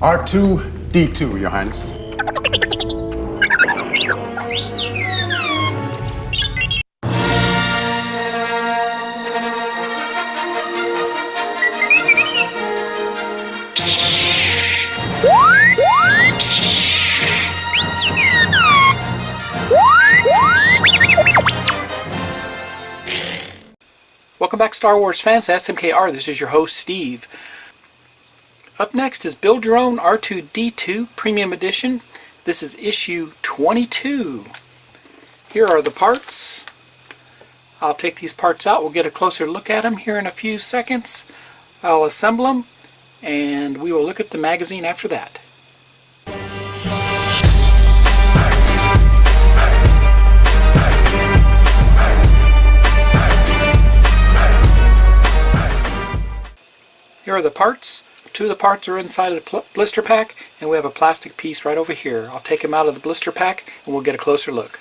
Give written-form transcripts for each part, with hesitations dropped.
R2-D2, Your Highness. Welcome back, Star Wars fans, to SMKR. This is your host, Steve. Up next is Build Your Own R2-D2 Premium Edition. This is issue 22. Here are the parts. I'll take these parts out. We'll get a closer look at them here in a few seconds. I'll assemble them, and we will look at the magazine after that. Here are the parts. Two of the parts are inside of the blister pack, and we have a plastic piece right over here. I'll take them out of the blister pack and we'll get a closer look.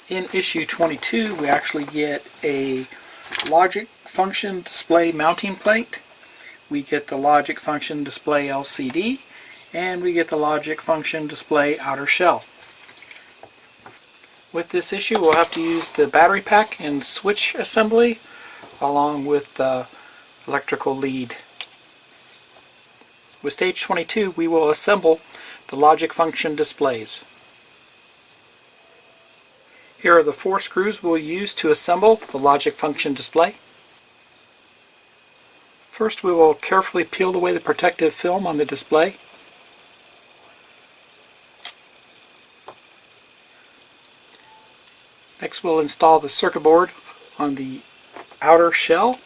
In issue 22 we actually get a logic function display mounting plate. We get the logic function display LCD, and we get the logic function display outer shell. With this issue we'll have to use the battery pack and switch assembly along with the electrical lead. With stage 22 we will assemble the logic function displays. Here are the 4 screws we'll use to assemble the logic function display. First we will carefully peel away the protective film on the display. Next we'll install the circuit board on the outer shell.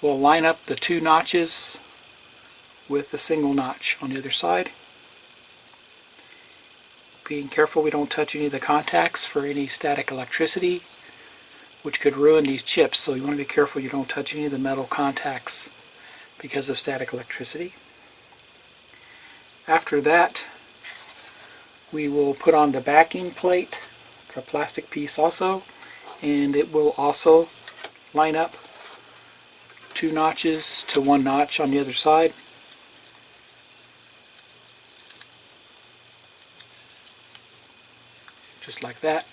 We'll line up the 2 notches with a single notch on the other side. Being careful we don't touch any of the contacts for any static electricity, which could ruin these chips, so you want to be careful you don't touch any of the metal contacts because of static electricity. After that we will put on the backing plate. It's a plastic piece also, and it will also line up 2 notches to 1 notch on the other side. Just like that.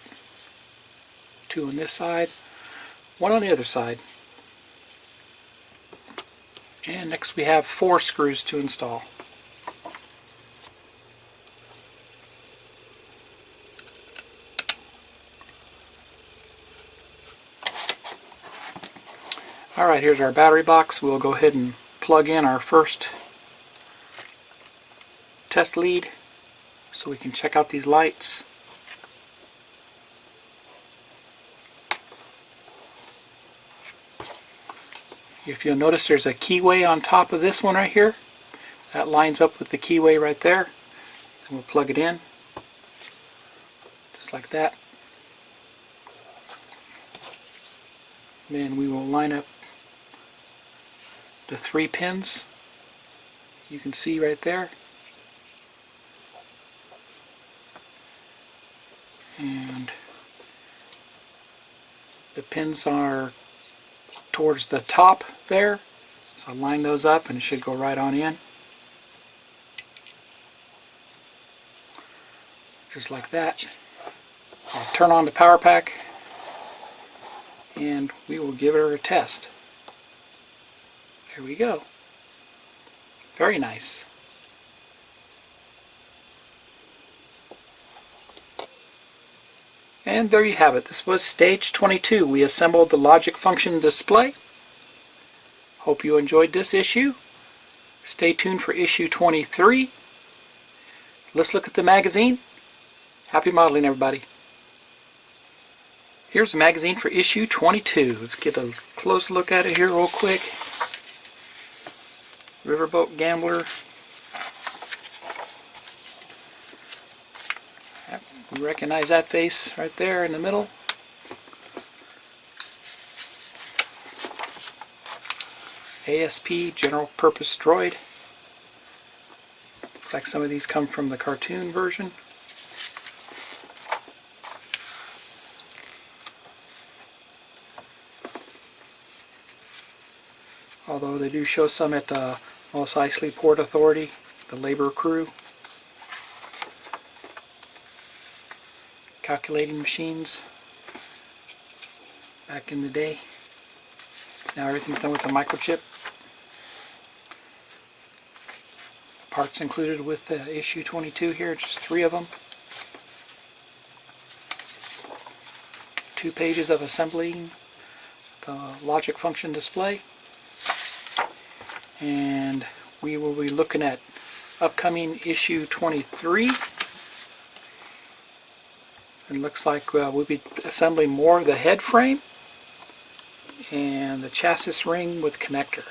2 on this side, 1 on the other side. And next we have 4 screws to install. Alright, here's our battery box. We'll go ahead and plug in our first test lead so we can check out these lights. If you'll notice there's a keyway on top of this one right here. That lines up with the keyway right there. And we'll plug it in just like that. Then we will line up the 3 pins you can see right there, and the pins are towards the top there, so I'll line those up and it should go right on in just like that. I'll turn on the power pack and we will give her a test. There we go. Very nice. And there you have it. This was stage 22. We assembled the logic function display. Hope you enjoyed this issue. Stay tuned for issue 23. Let's look at the magazine. Happy modeling, everybody. Here's the magazine for issue 22. Let's get a close look at it here real quick. Riverboat Gambler. You recognize that face right there in the middle. ASP, General Purpose Droid. Looks like some of these come from the cartoon version. Although they do show some at the Mos Eisley Port Authority, the labor crew. Calculating machines back in the day. Now everything's done with a microchip. Parts included with the issue 22 here, just 3 of them. 2 pages of assembling the logic function display. And we will be looking at upcoming issue 23. It looks like we'll be assembling more of the head frame and the chassis ring with connector.